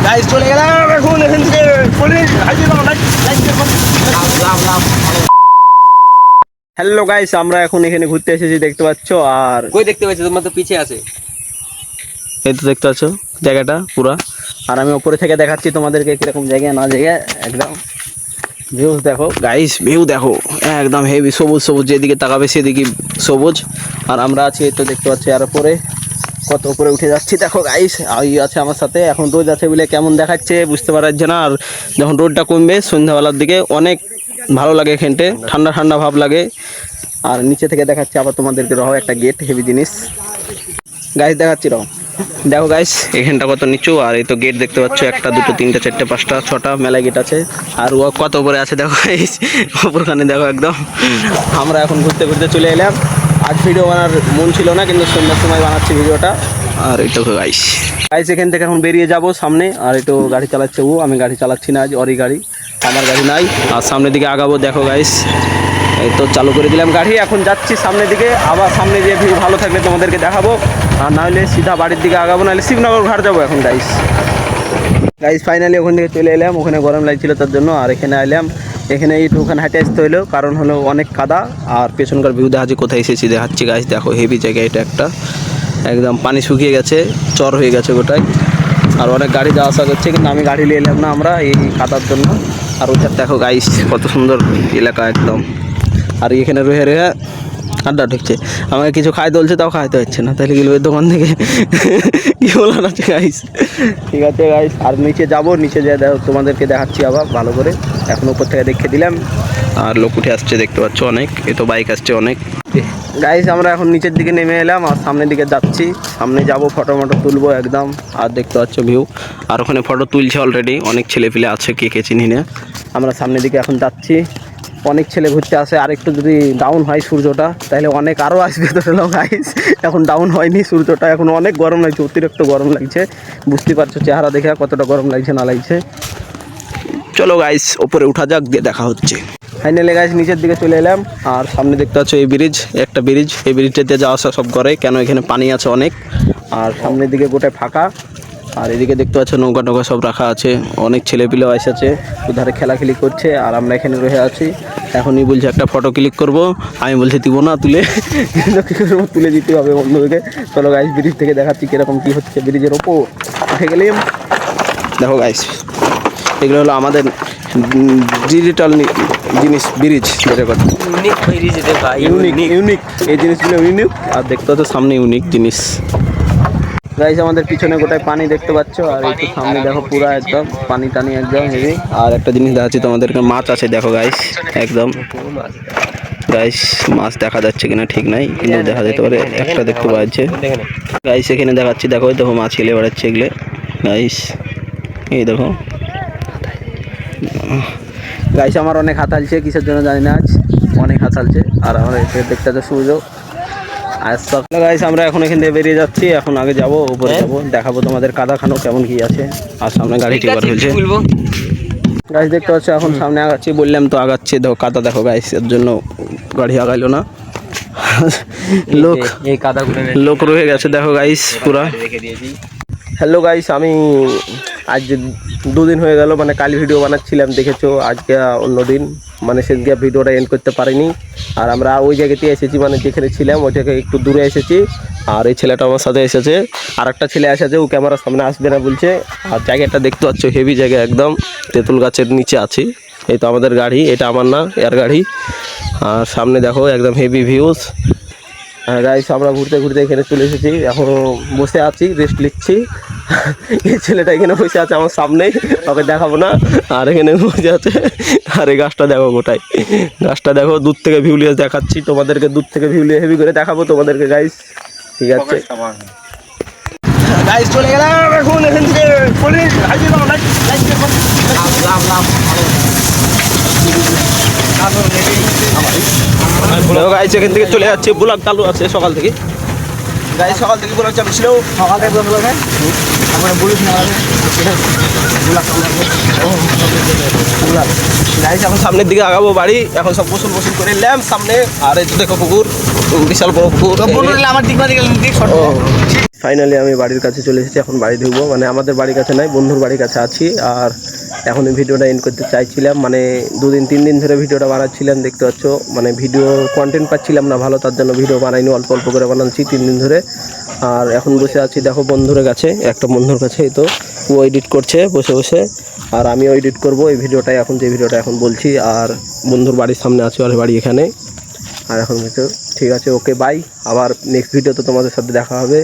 Guys চলে গেলাম এখন এখান থেকে হ্যালো গাইস, আমরা এখন এখানে ঘুরতে এসেছি দেখতে পাচ্ছ। আর কই দেখতে পাচ্ছ? তোমার তো পিছে আছে। এই তো দেখতে পাচ্ছ জায়গাটা পুরা। আর আমি উপরে থেকে দেখাচ্ছি তোমাদেরকে কিরকম জায়গা না জায়গা। একদম ভিউ দেখো গাইস, ভিউ দেখো একদম হেভি, সবুজ সবুজ, যেদিকে তাকাবে সেদিকে সবুজ। আর আমরা আছি এই তো দেখতে পাচ্ছি আর উপরে, কত উপরে উঠে যাচ্ছি দেখো গাইস। আর আছে আমার সাথে, এখন রোদ আছে বলে কেমন দেখাচ্ছে বুঝতে পারছে না। আর যখন রোদটা কমবে সন্ধ্যাবেলার দিকে অনেক ভালো লাগে, এখানটে ঠান্ডা ঠান্ডা ভাব লাগে। আর নিচে থেকে দেখাচ্ছি আবার তোমাদেরকে, রহ একটা গেট হেভি জিনিস গাইস দেখাচ্ছি। রহ দেখো গাইস এখানটা কত নিচু। আর এই তো গেট দেখতে পাচ্ছ, একটা দুটো তিনটা চারটে পাঁচটা ছটা মেলা গেট আছে। আর ও কত উপরে আছে দেখো গাইস, উপরখানে দেখো একদম। আমরা এখন ঘুরতে ঘুরতে চলে এলাম। আজ ভিডিও বানার মন ছিল না, কিন্তু সন্ধ্যার সময় বানাচ্ছি ভিডিওটা। আর এই তো গাইস গাইস এখান থেকে এখন বেরিয়ে যাব সামনে। আর এই তো গাড়ি চালাচ্ছে ও, আমি গাড়ি চালাচ্ছি না, আজ ওরই গাড়ি, আমার গাড়ি নাই। আর সামনের দিকে আগাবো দেখো গাইস। এই তো চালু করে দিলাম গাড়ি, এখন যাচ্ছি সামনের দিকে। আবার সামনে যে ভিউ ভালো থাকলে তোমাদেরকে দেখাবো, আর নাহলে সিধা বাড়ির দিকে আগাবো, নাহলে শিবনগর ঘাট যাবো এখন গাইস। গাইস ফাইনালি ওখান থেকে চলে এলাম, ওখানে গরম লাগছিল তার জন্য। আর এখানে এলাম, এখানে একটুখানি হাঁটে আসতে হলো, কারণ হলো অনেক কাদা। আর পেছনকার ভিউ দেখাচ্ছি, কোথায় এসেছি দেখাচ্ছি গাইস। দেখো হেভি জায়গা এটা একটা, একদম পানি শুকিয়ে গেছে, চর হয়ে গেছে গোটাই। আর অনেক গাড়ি যাওয়া আসা করছে, কিন্তু আমি গাড়ি নিয়ে এলাম না আমরা এই কাদার জন্য। আর ওইটা দেখো গাইস কত সুন্দর এলাকা একদম। আর এখানে রয়ে রয়ে আড্ডা ঢুকছে, আমাকে কিছু খাইতে বলছে, তাও খাইতে হচ্ছে না, তাহলে গেল দোকান থেকে কি বলার আছে গাইস। ঠিক আছে গাইস, আর নিচে যাব, নিচে যেয়ে দেখো তোমাদেরকে দেখাচ্ছি আবার ভালো করে। এখন উপর থেকে দেখে দিলাম। আর লোক উঠে আসছে দেখতে পাচ্ছ অনেক, এ তো বাইক আসছে অনেক গাইস। আমরা এখন নিচের দিকে নেমে এলাম আর সামনের দিকে যাচ্ছি। সামনে যাব, ফটো মটো তুলবো একদম। আর দেখতে পাচ্ছ ভিউ, আর ওখানে ফটো তুলছে অলরেডি অনেক ছেলে পেলে আছে, কে কে চিনি না। আমরা সামনের দিকে এখন যাচ্ছি, অনেক ছেলে ঘুরতে আসে। আর একটু যদি ডাউন হয় সূর্যটা, তাহলে অনেক আরও আসবে তো গাইস। এখন ডাউন হয়নি সূর্যটা, এখন অনেক গরম লাগছে, অতিরিক্ত গরম লাগছে। বুঝতে পারছো চেহারা দেখে কতটা গরম লাগছে না লাগছে। চলো গাইস ওপরে উঠা যাক, দিয়ে দেখা হচ্ছে। ফাইনালি গাইস নিচের দিকে চলে এলাম। আর সামনে দেখতে পাচ্ছ এই ব্রিজ, একটা ব্রিজ, এই ব্রিজটাতে যাওয়া আসা সব করে, কেন এখানে পানি আছে অনেক। আর সামনের দিকে গোটায় ফাঁকা। আর এদিকে দেখতে পাচ্ছ নৌকা টৌকা সব রাখা আছে, অনেক ছেলেপিলেও এসেছে, উধারে খেলাখেলি করছে। আর আমরা এখানে রয়ে আছি। এখনই বলছে একটা ফটো ক্লিক করব, আমি বলছি দিব না তুলে, কী করবো, তুলে দিতে হবে বন্ধুদেরকে। চলো গাইস ব্রিজ থেকে দেখাচ্ছি কীরকম কী হচ্ছে। ব্রিজের ওপর উঠে গেলাম, দেখো গাইস এগুলো হলো আমাদের ডিজিটাল জিনিস, ব্রিজ ইউনিক, এই জিনিসগুলো ইউনিক। আর দেখতে পাচ্ছ সামনে ইউনিক জিনিস গাইস। আমাদের পিছনে গোটায় পানি দেখতে পাচ্ছ। আর একটু সামনে দেখো পুরা একদম পানি টানি একদম হেভি। আর একটা জিনিস দেখাচ্ছি তোমাদেরকে, মাছ আছে দেখো গাইস একদম। গাইস মাছ দেখা যাচ্ছে কিনা ঠিক নাই, কিন্তু দেখা যেতে পারে, একটা দেখতে পাওয়া যাচ্ছে গাইস। এখানে দেখাচ্ছি দেখো, দেখো মাছ খেলে বেড়াচ্ছে এগুলো গাইস, এই দেখো গাইস। আমার অনেক হাত হালছে, কিসের জন্য জানি না, আজ অনেক হাত হালছে। আর আমরা দেখতে তো সূর্য আর সকালে গাইস আমরা এখন এখান থেকে বেরিয়ে যাচ্ছি। এখন আগে যাব, উপরে যাবো, দেখাবো তোমাদের কাদা খানো কেমন কি আছে। আর সামনে গাড়ি টিপার হয়েছে গাইস দেখতে পাচ্ছ। এখন সামনে আগাচ্ছি, বললাম তো আগাচ্ছি, দেখো কাদা দেখো গাইস, এর জন্য গাড়ি আগাইলো না। লোক এই কাদাগুলো লোক রয়ে গেছে দেখো গাইস পুরা। হ্যালো গাইস, আমি আজ দুদিন হয়ে গেল, মানে কাল ভিডিও বানাচ্ছিলাম দেখেছো, আজকে অন্য দিন, মানে সেদিকে ভিডিওটা এন্ড করতে পারিনি। আর আমরা ওই জায়গাতে এসেছি, মানে যেখানে ছিলাম ওই থেকে একটু দূরে এসেছি। আর এই ছেলেটা আমার সাথে এসেছে, আর একটা ছেলে এসেছে, ও ক্যামেরার সামনে আসবে না বলছে। আর জায়গাটা দেখতে পাচ্ছ হেভি জায়গা একদম, তেঁতুল গাছের নিচে আছি। এই তো আমাদের গাড়ি, এটা আমার না, এর গাড়ি। আর সামনে দেখো একদম হেভি ভিউজ। গাইস আমরা ঘুরতে ঘুরতে এখানে চলে এসেছি, এখন বসে আছি, রেস্ট নিচ্ছি। এই ছেলেটা এখানে বসে আছে আমার সামনেই, ওকে দেখাবো না। আর এখানে বসে আছে, আর এই গাছটা দেখো গোটাই, গাছটা দেখো দূর থেকে ভিউ নিয়ে দেখাচ্ছি তোমাদেরকে, দূর থেকে ভিউ নিয়ে হেভি করে দেখাবো তোমাদেরকে গাইস। ঠিক আছে গাইস চলে গেলাম এখন এখান থেকে। গাইস এখান থেকে চলে যাচ্ছে, ব্লগ চালু আছে সকাল থেকে গাইস, সকাল থেকে ব্লগ চালু ছিল, সকাল থেকে ব্লগ আছে। গাইস এখন সামনের দিকে আগাবো বাড়ি, এখন সব গোসল গোসল করে এলাম সামনে। আর এই তো দেখো পুকুর, বিশাল বড় পুকুর। আমার দিক ফাইনালি আমি বাড়ির কাছে চলে এসেছি, এখন বাড়ি ঢুকবো। মানে আমাদের বাড়ির কাছে নাই, বন্ধুর বাড়ির কাছে আছি। আর এখন এই ভিডিওটা এন্ড করতে চাইছিলাম, মানে 2-3 দিন ধরে ভিডিওটা বানাচ্ছিলাম, দেখতে পাচ্ছ। মানে ভিডিও কন্টেন্ট পাচ্ছিলাম না ভালো, তার জন্য ভিডিও বানাইনি, অল্প অল্প করে বানাচ্ছি 3 দিন ধরে। আর এখন বসে আছি দেখো বন্ধুর কাছে, একটা বন্ধুর কাছে। এই তো ও এডিট করছে বসে বসে, আর আমিও এডিট করব এই ভিডিওটাই, এখন যে ভিডিওটা এখন বলছি। আর বন্ধুর বাড়ির সামনে আছি, ওর বাড়ি এখানে। আর এখন ঠিক আছে, ওকে বাই, আবার নেক্সট ভিডিওতে তোমাদের সাথে দেখা হবে।